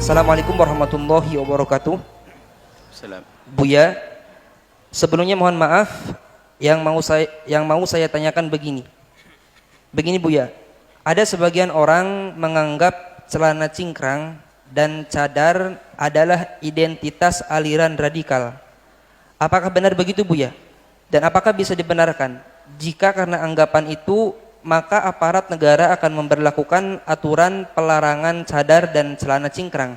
Assalamualaikum warahmatullahi wabarakatuh. Salam. Buya, sebelumnya mohon maaf, yang mau saya tanyakan begini. Begini Buya, ada sebagian orang menganggap celana cingkrang dan cadar adalah identitas aliran radikal. Apakah benar begitu Buya? Dan apakah bisa dibenarkan? Jika karena anggapan itu, maka aparat negara akan memberlakukan aturan pelarangan cadar dan celana cingkrang,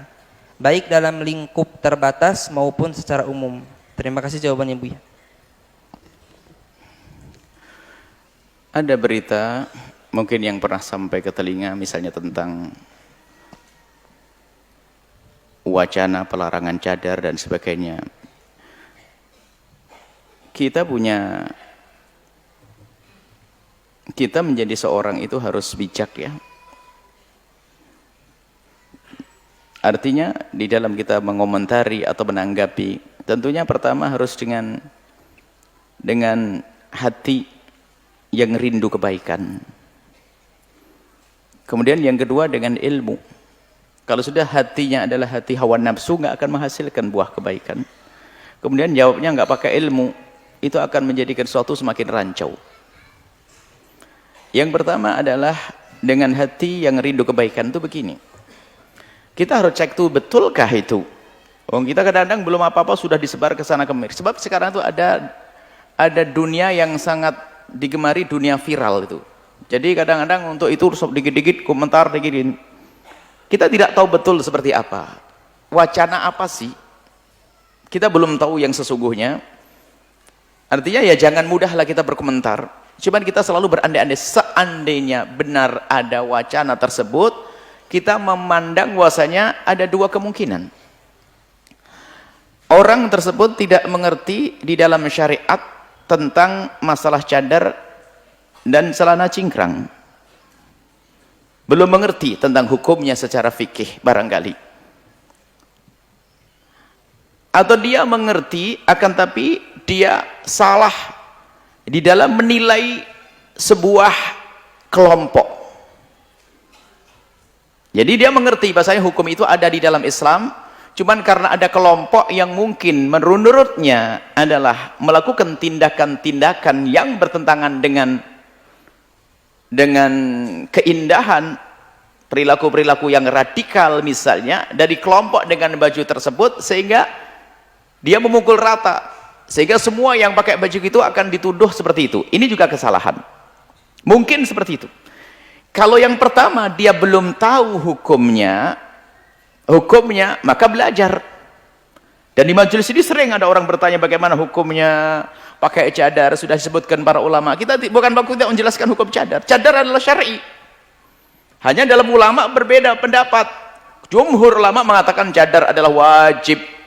baik dalam lingkup terbatas maupun secara umum. Terima kasih jawabannya Buya. Ada berita mungkin yang pernah sampai ke telinga, misalnya tentang wacana pelarangan cadar dan sebagainya. Kita menjadi seorang itu harus bijak ya. Artinya di dalam kita mengomentari atau menanggapi, tentunya pertama harus dengan hati yang rindu kebaikan. Kemudian yang kedua dengan ilmu. Kalau sudah hatinya adalah hati hawa nafsu, nggak akan menghasilkan buah kebaikan. Kemudian jawabnya nggak pakai ilmu, itu akan menjadikan sesuatu semakin rancau. Yang pertama adalah dengan hati yang rindu kebaikan itu begini. Kita harus cek tuh betulkah itu. Kita kadang-kadang belum apa-apa sudah disebar ke sana kemari. Sebab sekarang itu ada dunia yang sangat digemari, dunia viral itu. Jadi kadang-kadang untuk itu dikit-dikit komentar dikit. Kita tidak tahu betul seperti apa. Wacana apa sih? Kita belum tahu yang sesungguhnya. Artinya ya jangan mudahlah kita berkomentar. Cuman kita selalu berandai-andai, seandainya benar ada wacana tersebut, kita memandang bahwasanya ada dua kemungkinan. Orang tersebut tidak mengerti di dalam syariat tentang masalah cadar dan celana cingkrang. Belum mengerti tentang hukumnya secara fikih barangkali. Atau dia mengerti akan tapi dia salah di dalam menilai sebuah kelompok. Jadi dia mengerti bahasanya hukum itu ada di dalam Islam, cuman karena ada kelompok yang mungkin menurutnya adalah melakukan tindakan-tindakan yang bertentangan dengan keindahan, perilaku-perilaku yang radikal misalnya dari kelompok dengan baju tersebut, sehingga dia memukul rata, sehingga semua yang pakai baju itu akan dituduh seperti itu. Ini juga kesalahan. Mungkin seperti itu. Kalau yang pertama dia belum tahu hukumnya maka belajar. Dan di majelis ini sering ada orang bertanya bagaimana hukumnya pakai cadar, sudah disebutkan para ulama. Kita bukan baku tidak menjelaskan hukum cadar. Cadar adalah syar'i. Hanya dalam ulama berbeda pendapat. Jumhur ulama mengatakan cadar adalah wajib.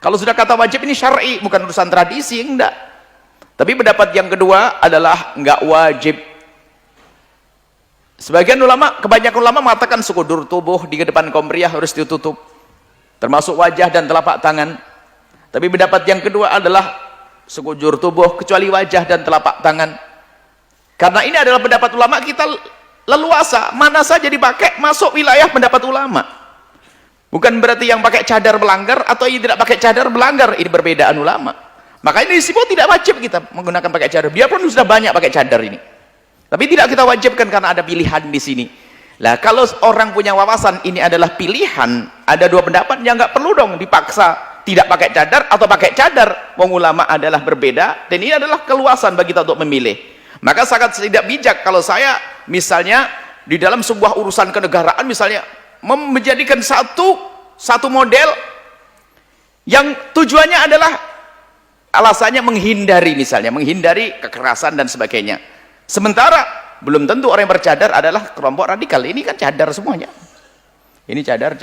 Kalau sudah kata wajib ini syar'i, bukan urusan tradisi, enggak. Tapi pendapat yang kedua adalah enggak wajib. Sebagian ulama, kebanyakan ulama mengatakan sekujur tubuh di depan kompriah harus ditutup, termasuk wajah dan telapak tangan. Tapi pendapat yang kedua adalah sekujur tubuh kecuali wajah dan telapak tangan. Karena ini adalah pendapat ulama, kita leluasa, mana saja dipakai masuk wilayah pendapat ulama. Bukan berarti yang pakai cadar melanggar atau yang tidak pakai cadar melanggar. Ini perbedaan ulama. Makanya disebut tidak wajib kita menggunakan pakai cadar. Biarpun sudah banyak pakai cadar ini. Tapi tidak kita wajibkan karena ada pilihan di sini. Lah kalau orang punya wawasan ini adalah pilihan, ada dua pendapat yang nggak perlu dong dipaksa tidak pakai cadar atau pakai cadar. Wong ulama adalah berbeda dan ini adalah keluasan bagi kita untuk memilih. Maka sangat tidak bijak kalau saya misalnya di dalam sebuah urusan kenegaraan misalnya menjadikan satu model yang tujuannya adalah alasannya menghindari kekerasan dan sebagainya. Sementara belum tentu orang yang bercadar adalah kelompok radikal. Ini kan cadar semuanya. Ini cadar.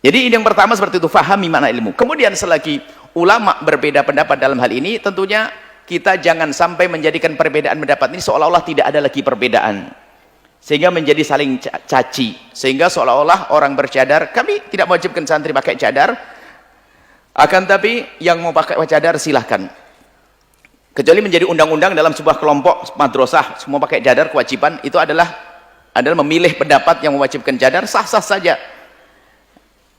Jadi ini yang pertama seperti itu, fahami makna ilmu. Kemudian selagi ulama berbeda pendapat dalam hal ini, tentunya kita jangan sampai menjadikan perbedaan pendapat ini seolah-olah tidak ada lagi perbedaan. Sehingga menjadi saling caci, sehingga seolah-olah orang bercadar, kami tidak mewajibkan santri pakai cadar, akan tapi yang mau pakai cadar silahkan, kecuali menjadi undang-undang dalam sebuah kelompok madrasah semua pakai cadar kewajiban, itu adalah adalah memilih pendapat yang mewajibkan cadar, sah-sah saja.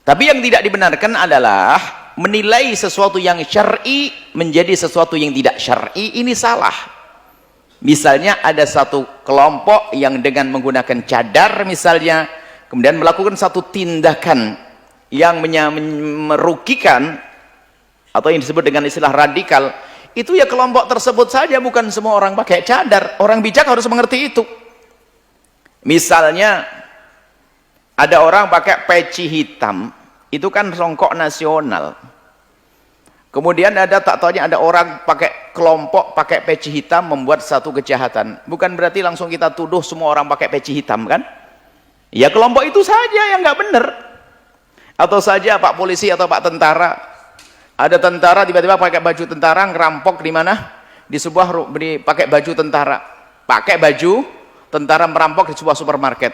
Tapi yang tidak dibenarkan adalah menilai sesuatu yang syar'i menjadi sesuatu yang tidak syar'i. Ini salah. Misalnya ada satu kelompok yang dengan menggunakan cadar misalnya, kemudian melakukan satu tindakan yang merugikan atau yang disebut dengan istilah radikal, itu ya kelompok tersebut saja, bukan semua orang pakai cadar. Orang bijak harus mengerti itu. Misalnya ada orang pakai peci hitam, itu kan rongkok nasional. Kemudian ada tak taunya ada orang pakai kelompok pakai peci hitam membuat satu kejahatan. Bukan berarti langsung kita tuduh semua orang pakai peci hitam kan? Ya kelompok itu saja yang nggak benar. Atau saja Pak polisi atau Pak tentara, ada tentara tiba-tiba pakai baju tentara ngerampok di mana? Di sebuah pakai baju tentara, pakai baju tentara merampok di sebuah supermarket.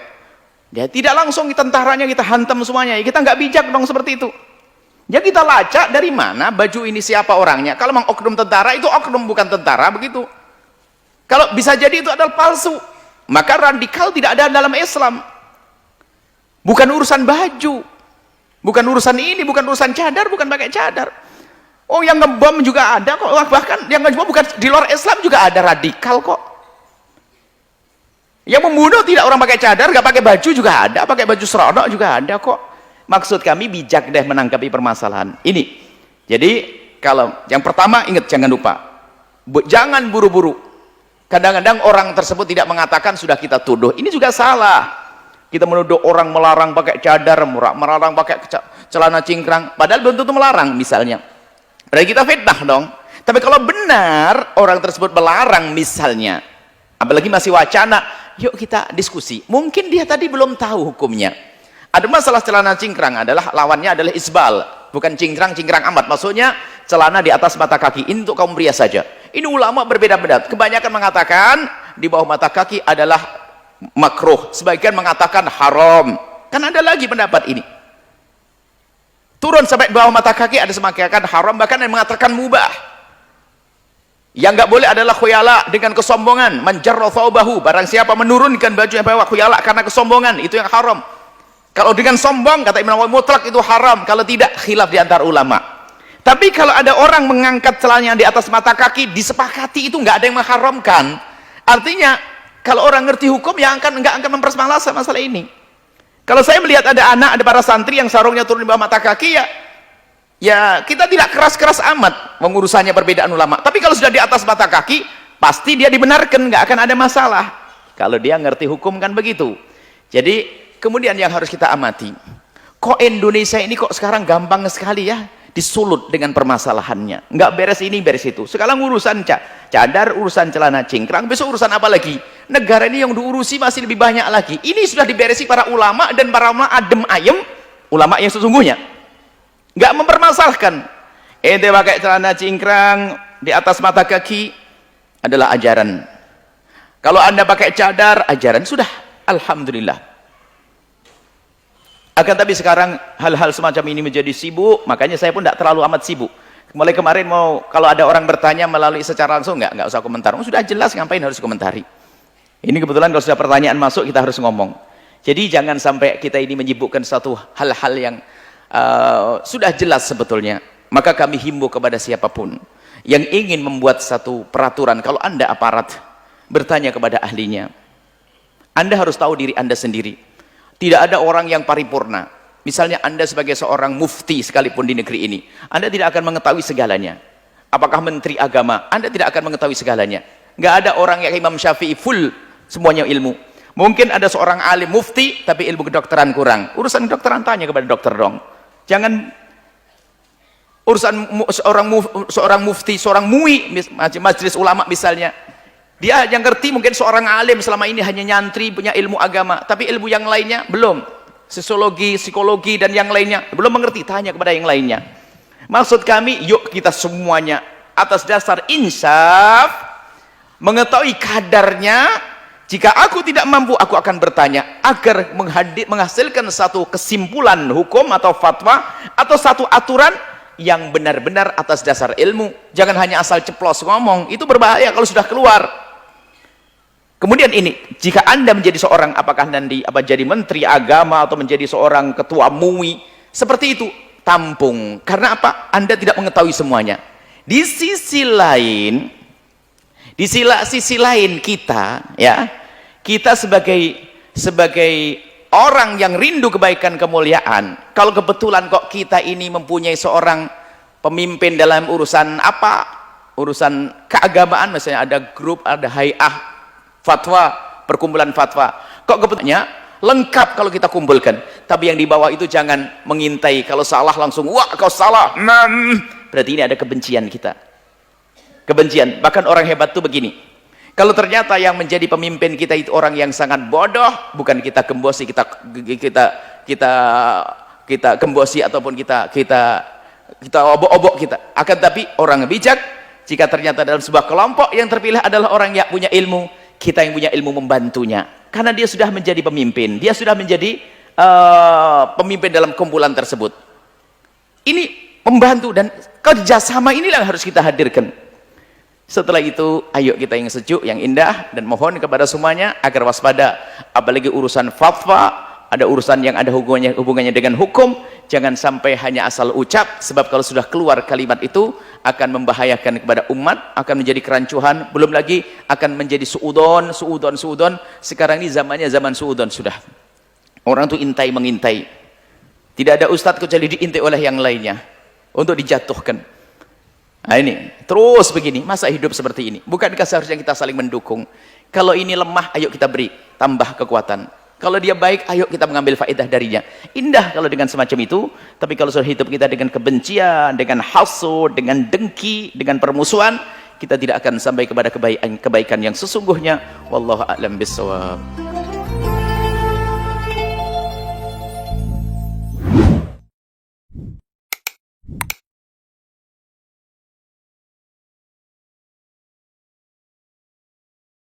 Ya tidak langsung tentaranya kita hantam semuanya. Ya, kita nggak bijak dong seperti itu. Ya kita lacak dari mana baju ini, siapa orangnya. Kalau memang oknum tentara, itu oknum bukan tentara, begitu. Kalau bisa jadi itu adalah palsu, maka radikal tidak ada dalam Islam. Bukan urusan baju, bukan urusan ini, bukan urusan cadar, bukan pakai cadar. Oh yang ngebom juga ada kok, bahkan yang ngebom bukan di luar Islam juga ada radikal kok. Yang membunuh tidak orang pakai cadar, nggak pakai baju juga ada, pakai baju seronok juga ada kok. Maksud kami bijak deh menanggapi permasalahan ini. Jadi kalau yang pertama ingat, jangan lupa, jangan buru-buru. Kadang-kadang orang tersebut tidak mengatakan sudah kita tuduh. Ini juga salah. Kita menuduh orang melarang pakai cadar, melarang pakai celana cingkrang, padahal belum tentu melarang misalnya. Berarti kita fitnah dong. Tapi kalau benar orang tersebut melarang misalnya, apalagi masih wacana, yuk kita diskusi. Mungkin dia tadi belum tahu hukumnya. Ada masalah celana cingkrang adalah lawannya adalah isbal, bukan cingkrang amat. Maksudnya celana di atas mata kaki. Ini untuk kaum pria saja. Ini ulama berbeda-beda. Kebanyakan mengatakan di bawah mata kaki adalah makruh. Sebagian mengatakan haram. Kan ada lagi pendapat ini. Turun sampai bawah mata kaki ada mengatakan haram, bahkan yang mengatakan mubah. Yang nggak boleh adalah khuyala dengan kesombongan. Manjarra thawbahu, barang siapa menurunkan baju yang bawah khuyala karena kesombongan, itu yang haram. Kalau dengan sombong, kata Imam Nawawi, mutlak itu haram. Kalau tidak, khilaf di antara ulama. Tapi kalau ada orang mengangkat celananya di atas mata kaki, disepakati itu nggak ada yang mengharamkan. Artinya kalau orang ngerti hukum ya nggak akan mempermasalah masalah ini. Kalau saya melihat ada anak, ada para santri yang sarungnya turun di bawah mata kaki, ya kita tidak keras-keras amat mengurusannya, perbedaan ulama. Tapi kalau sudah di atas mata kaki, pasti dia dibenarkan, nggak akan ada masalah. Kalau dia ngerti hukum kan begitu. Jadi kemudian yang harus kita amati, kok Indonesia ini kok sekarang gampang sekali ya disulut dengan permasalahannya. Nggak beres ini, beres itu. Sekarang urusan cadar, urusan celana cingkrang, besok urusan apa lagi? Negara ini yang diurusi masih lebih banyak lagi. Ini sudah diberesi para ulama, dan para ulama adem ayem, ulama yang sesungguhnya nggak mempermasalahkan. Ente pakai celana cingkrang di atas mata kaki adalah ajaran. Kalau anda pakai cadar, ajaran sudah, alhamdulillah. Akan tapi sekarang hal-hal semacam ini menjadi sibuk, makanya saya pun tidak terlalu amat sibuk. Mulai kemarin kalau ada orang bertanya melalui secara langsung, nggak usah komentar. Sudah jelas, ngapain harus komentari. Ini kebetulan kalau sudah pertanyaan masuk kita harus ngomong. Jadi jangan sampai kita ini menyibukkan satu hal-hal yang sudah jelas sebetulnya. Maka kami himbau kepada siapapun yang ingin membuat satu peraturan, kalau anda aparat, bertanya kepada ahlinya. Anda harus tahu diri anda sendiri. Tidak ada orang yang paripurna. Misalnya anda sebagai seorang mufti sekalipun di negeri ini, anda tidak akan mengetahui segalanya. Apakah menteri agama, anda tidak akan mengetahui segalanya. Nggak ada orang yang Imam Syafi'i full semuanya ilmu. Mungkin ada seorang alim mufti tapi ilmu kedokteran kurang. Urusan kedokteran tanya kepada dokter dong. Jangan urusan seorang mufti, seorang MUI, majelis ulama misalnya. Dia yang ngerti mungkin seorang alim selama ini hanya nyantri, punya ilmu agama, tapi ilmu yang lainnya belum. Sosiologi, psikologi dan yang lainnya belum mengerti, tanya kepada yang lainnya. Maksud kami, yuk kita semuanya atas dasar insaf mengetahui kadarnya. Jika aku tidak mampu, aku akan bertanya agar menghasilkan satu kesimpulan hukum atau fatwa atau satu aturan yang benar-benar atas dasar ilmu. Jangan hanya asal ceplos ngomong, itu berbahaya kalau sudah keluar. Kemudian ini, jika Anda menjadi seorang, apakah nanti jadi menteri agama atau menjadi seorang ketua MUI, seperti itu, tampung. Karena apa? Anda tidak mengetahui semuanya. Di sisi lain, kita, ya, kita sebagai orang yang rindu kebaikan kemuliaan, kalau kebetulan kok kita ini mempunyai seorang pemimpin dalam urusan apa? Urusan keagamaan, misalnya ada grup, ada hay'ah, fatwa, perkumpulan fatwa, kok kebetulannya lengkap kalau kita kumpulkan. Tapi yang di bawah itu jangan mengintai, kalau salah langsung wah kau salah, berarti ini ada kebencian kita, kebencian. Bahkan orang hebat tuh begini, kalau ternyata yang menjadi pemimpin kita itu orang yang sangat bodoh, bukan kita gembosi, kita gembosi ataupun kita obok-obok kita, akan tapi orang bijak. Jika ternyata dalam sebuah kelompok yang terpilih adalah orang yang punya ilmu, kita yang punya ilmu membantunya, karena dia sudah menjadi pemimpin, dia sudah menjadi pemimpin dalam kumpulan tersebut. Ini membantu, dan kerjasama inilah yang harus kita hadirkan. Setelah itu, ayo kita yang sejuk, yang indah, dan mohon kepada semuanya agar waspada, apalagi urusan fatwa, ada urusan yang ada hubungannya dengan hukum, jangan sampai hanya asal ucap, sebab kalau sudah keluar kalimat itu akan membahayakan kepada umat, akan menjadi kerancuhan, belum lagi akan menjadi suudon. Sekarang ini zamannya zaman suudon sudah. Orang itu intai mengintai. Tidak ada ustadz kecuali diintai oleh yang lainnya untuk dijatuhkan. Nah ini, terus begini, masa hidup seperti ini? Bukankah seharusnya kita saling mendukung? Kalau ini lemah, ayo kita beri tambah kekuatan. Kalau dia baik, ayo kita mengambil faedah darinya. Indah kalau dengan semacam itu, tapi kalau sudah hidup kita dengan kebencian, dengan hasud, dengan dengki, dengan permusuhan, kita tidak akan sampai kepada kebaikan yang sesungguhnya. Wallahu a'lam bishawab.